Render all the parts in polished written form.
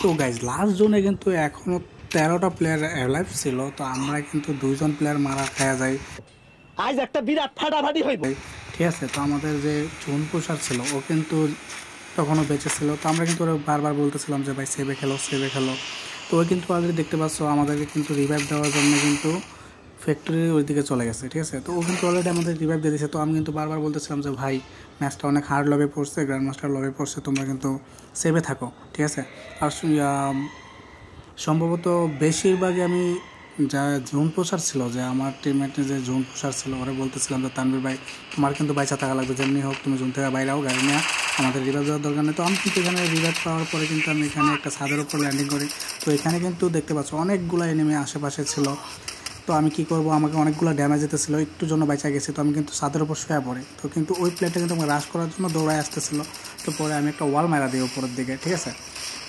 তো guys last জোনে কিন্তু এখনো 13টা প্লেয়ার অ্যালাইভ ছিল। তো আমরা কিন্তু 2জন প্লেয়ার মারা খাওয়া যায়। আজ একটা বিরাট ফাটাফাটি হইব, ঠিক আছে। তো আমাদের যে জোন পুষার ছিল ও কিন্তু তখনও বেঁচে ছিল। তো আমরা কিন্তু ওরা বারবার বলতেছিলাম যে ভাই সেভে খেলো সেভে খেলো। তো ওই কিন্তু অলরেডি দেখতে পাচ্ছ আমাদেরকে কিন্তু রিভাইভ দেওয়ার জন্য কিন্তু ফ্যাক্টরির ওই দিকে চলে গেছে। ঠিক আছে। তো ও কিন্তু অলরেডি আমাদের রিভাইভ দিয়ে দিয়েছে। তো আমি কিন্তু বারবার বলতেছিলাম যে ভাই ম্যাচটা অনেক হার্ড লবে পড়ছে, গ্র্যান্ড মাস্টার লবে পড়ছে, তোমরা কিন্তু সেভে থাকো। ঠিক আছে। আর সম্ভবত বেশিরভাগই আমি যা জোন পোষার ছিল, যে আমার টিমমেটের যে জোন পোষার ছিল ওরা বলতেছিলাম যে তানভীর ভাই তোমার কিন্তু বাইচা থাকা লাগবে, যেমনি হোক তুমি জোন থেকে বাইরে আও, গাড়ি নিয়ে আমাদের রিভাইভ দেওয়ার দরকার নেই। তো আমি কিন্তু এখানে রিভাইভ পাওয়ার পরে কিন্তু আমি এখানে একটা ছাদের উপর ল্যান্ডিং করি। তো এখানে কিন্তু দেখতে পাচ্ছ অনেকগুলো এনিমি আশেপাশে ছিল। তো আমি কি করব, আমাকে অনেকগুলো ড্যামেজ দিতেছিল, একটু জন্য বাইচা গেছি। তো আমি কিন্তু ছাদের উপর শুয়ে পড়ি। তো কিন্তু ওই প্লেয়ারটা কিন্তু আমাকে রাশ করার জন্য দৌড়ায় আসতেছিল। তো পরে আমি একটা ওয়াল মারা দিই উপরের দিকে। ঠিক আছে।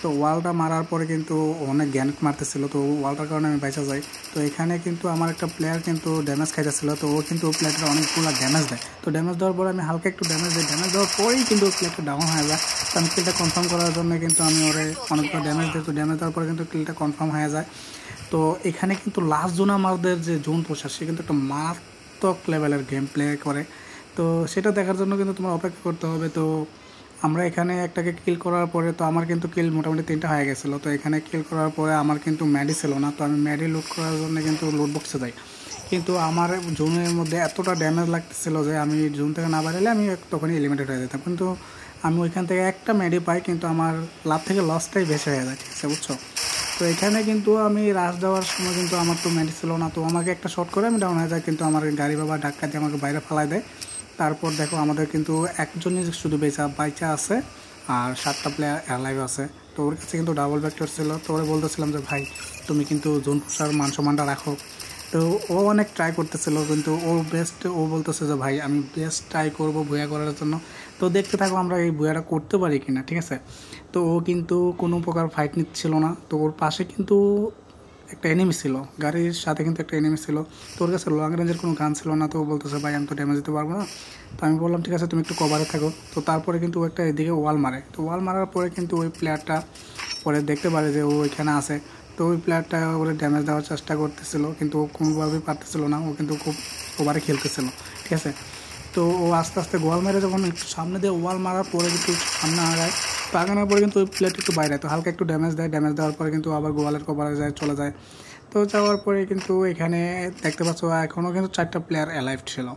তো ওয়ালটা মারার পরে কিন্তু অনেক গ্যানেট মারতেছিল। তো ওয়ালটার কারণে আমি বাইচা যাই। তো এখানে কিন্তু আমার একটা প্লেয়ার কিন্তু ড্যামেজ খাইতেছিল। তো ও কিন্তু ওই প্লেয়ারটা অনেকগুলো ড্যামেজ দেয়। তো ড্যামেজ দেওয়ার পরে আমি হালকা একটু ড্যামেজ দিই, ড্যামেজ দেওয়ার পরেই কিন্তু ওই প্লেয়ারটা ডাউন হয়ে যায়। তো আমি কিলটা কনফার্ম করার জন্য কিন্তু আমি ওরে অনেকগুলো ড্যামেজ দিই। তো ড্যামেজ দেওয়ার পরে কিন্তু কিলটা কনফার্ম হয়ে যায়। তো এখানে কিন্তু লাস্ট জোন আমাদের যে জোন পোষার সে কিন্তু একটা মারাত্মক লেভেলের গেম প্লে করে। তো সেটা দেখার জন্য কিন্তু তোমার অপেক্ষা করতে হবে। তো আমরা এখানে একটাকে কিল করার পরে তো আমার কিন্তু কিল মোটামুটি 3টা হয়ে গেছিলো। তো এখানে কিল করার পরে আমার কিন্তু ম্যাডি ছিল না। তো আমি ম্যাডি লুট করার জন্য কিন্তু লুট বক্সে যাই। কিন্তু আমার জোনের মধ্যে এতটা ড্যামেজ লাগতেছিল যে আমি জোন থেকে না বাড়ালে আমি তখনই এলিমিনেট হয়ে যেতাম। কিন্তু আমি ওইখান থেকে একটা ম্যাডি পাই, কিন্তু আমার লাভ থেকে লসটাই বেশি হয়ে যায়। ঠিক আছে, বুঝছো। তো এখানে কিন্তু আমি রাশ দেওয়ার সময় কিন্তু আমার তো ম্যাডি ছিল না। তো আমাকে একটা শট করে আমি ডাউন হয়ে যায়, কিন্তু আমার গাড়ি বাবা ধাক্কা দিয়ে আমাকে বাইরে ফেলাই দেয়। তারপর দেখো আমাদের কিন্তু একজনই শুধু বাইচা আছে আর 7টা প্লেয়ার অ্যালাইভ আছে। তো ওর কাছে কিন্তু ডাবল ভেক্টর ছিল। তো ওরা বলতেছিলাম যে ভাই তুমি কিন্তু জোন পুষার মান সম্মানটা রাখো। তো ও অনেক ট্রাই করতেছিল, কিন্তু ও বলতেছে যে ভাই আমি বেস্ট ট্রাই করবো ভুয়া করার জন্য। তো দেখতে থাকো আমরা এই ভুয়াটা করতে পারি কিনা। ঠিক আছে। তো ও কিন্তু কোনো প্রকার ফাইট নিচ্ছিল না। তো ওর পাশে কিন্তু একটা এনিমি ছিল, গাড়ির সাথে কিন্তু একটা এনিমি ছিল। তো ওর কাছে লং রেঞ্জের কোনো গান ছিল না। তো ও বলতেছে ভাই আমি তো ড্যামেজ দিতে পারবো না। তো আমি বললাম ঠিক আছে তুমি একটু কভারে থাকো। তো তারপরে কিন্তু ও একটা এদিকে ওয়াল মারে। তো ওয়াল মারার পরে কিন্তু ওই প্লেয়ারটা পরে দেখতে পারে যে ও ওইখানে আছে। তো ওই প্লেয়ারটা ওরে ড্যামেজ দেওয়ার চেষ্টা করতেছিল, কিন্তু ও কোনোভাবেই পারতেছিল না। ও কিন্তু খুব ওভারে খেলতেছিল। ঠিক আছে। তো ও আস্তে আস্তে ওয়াল মেরে যখন একটু সামনে দিয়ে ওয়াল মারার পরে কিন্তু সামনে আগায়। তো আগানোর পরে কিন্তু ওই প্লেয়ারটা একটু বাইরে, তো হালকা একটু ড্যামেজ দেয়। ড্যামেজ দেওয়ার পরে কিন্তু আবার গোয়ালের কভারে চলে যায়। তো যাওয়ার পরে কিন্তু এখানে দেখতে পাচ্ছ এখনও কিন্তু 4টা প্লেয়ার অ্যালাইভ ছিল।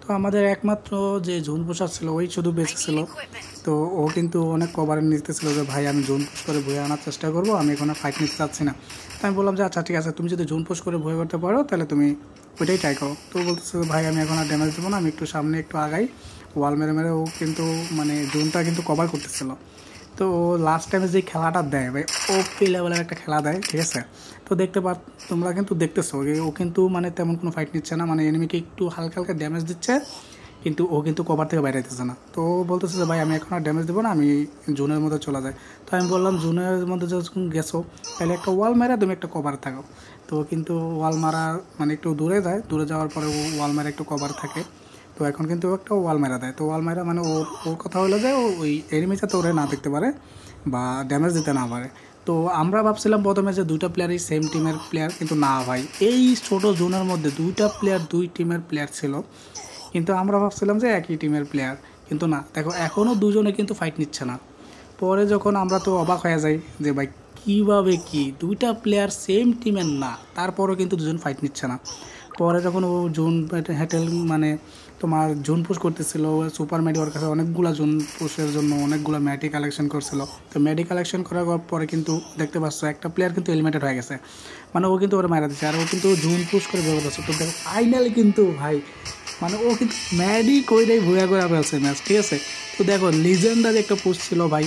তো আমাদের একমাত্র যে জোন পোষার ছিল ওই শুধু বেঁচে ছিল। তো ও কিন্তু অনেক কভারে নিতেছিল যে ভাই আমি জোন পোষ করে ভুয়ে আনার চেষ্টা করবো, আমি এখানে ফাইট নিতে চাচ্ছি না। তো আমি বললাম যে আচ্ছা ঠিক আছে, তুমি যদি জোন পোষ করে ভুয়ে করতে পারো তাহলে তুমি ওইটাই ট্রাই করো। তো বলতেছে ভাই আমি এখন আর ড্যামেজ দেবো না, আমি একটু সামনে একটু আগাই। ওয়াল মেরে মেরে ও কিন্তু মানে জোনটা কিন্তু কভার করতেছিল। তো লাস্ট টাইমে যে খেলাটা দেয় ভাই ওপি লেভেলের একটা খেলা দেয়। ঠিক আছে। তো তোমরা কিন্তু দেখতেছো ও কিন্তু মানে তেমন কোনো ফাইট নিচ্ছে না, মানে এনিমিকে একটু হালকা হালকা ড্যামেজ দিচ্ছে, কিন্তু ও কিন্তু কভার থেকে বাইরে যেতেছে না। তো ও বলতেছে যে ভাই আমি এখন আর ড্যামেজ দেবো না, আমি জোনের মধ্যে চলে যাই। তো আমি বললাম জোনের মধ্যে যখন গেছো তাহলে একটা ওয়াল মেরে তুমি একটা কভার থাকো। তো কিন্তু ওয়াল মারা মানে একটু দূরে যায়, দূরে যাওয়ার পরে ও ওয়াল মেরে একটু কভার থাকে। তো এখন কিন্তু একটা ওয়াল মেরা দেয়। তো ওয়াল মেরা মানে ওর কথা হলো যে ওই এনিমি যাতে ওরে না দেখতে পারে বা ড্যামেজ দিতে না পারে। তো আমরা ভাবছিলাম প্রথমে যে 2টা প্লেয়ারই সেম টিমের প্লেয়ার, কিন্তু না ভাই এই ছোটো জোনের মধ্যে 2টা প্লেয়ার 2 টিমের প্লেয়ার ছিল। কিন্তু আমরা ভাবছিলাম যে একই টিমের প্লেয়ার, কিন্তু না, দেখো এখনও দুজনে কিন্তু ফাইট নিচ্ছে না। পরে যখন আমরা তো অবাক হয়ে যাই যে ভাই কীভাবে কি 2টা প্লেয়ার সেম টিমের না, তারপরেও কিন্তু দুজন ফাইট নিচ্ছে না। পরে যখন ও জোন হ্যাটেল মানে তোমার জোন পুশ করতেছিল, সুপার ম্যাডি ওর কাছে অনেকগুলো জোন পুশের জন্য অনেকগুলো ম্যাডি কালেকশন করছিল। তো ম্যাডি কালেকশন করার পরে কিন্তু দেখতে পাচ্ছ একটা প্লেয়ার কিন্তু এলিমিনেটেড হয়ে গেছে, মানে ও কিন্তু ওরা মারা দিচ্ছে আর ও কিন্তু জোন পুশ করে ব্যবহার করছে। তো দেখো ফাইনালি কিন্তু ভাই মানে ও কিন্তু ম্যাডি কইরাই ভুয়া করে ফেলছে ম্যাচ। ঠিক আছে। তো দেখো লিজেন্ডারি একটা পুশ ছিল ভাই।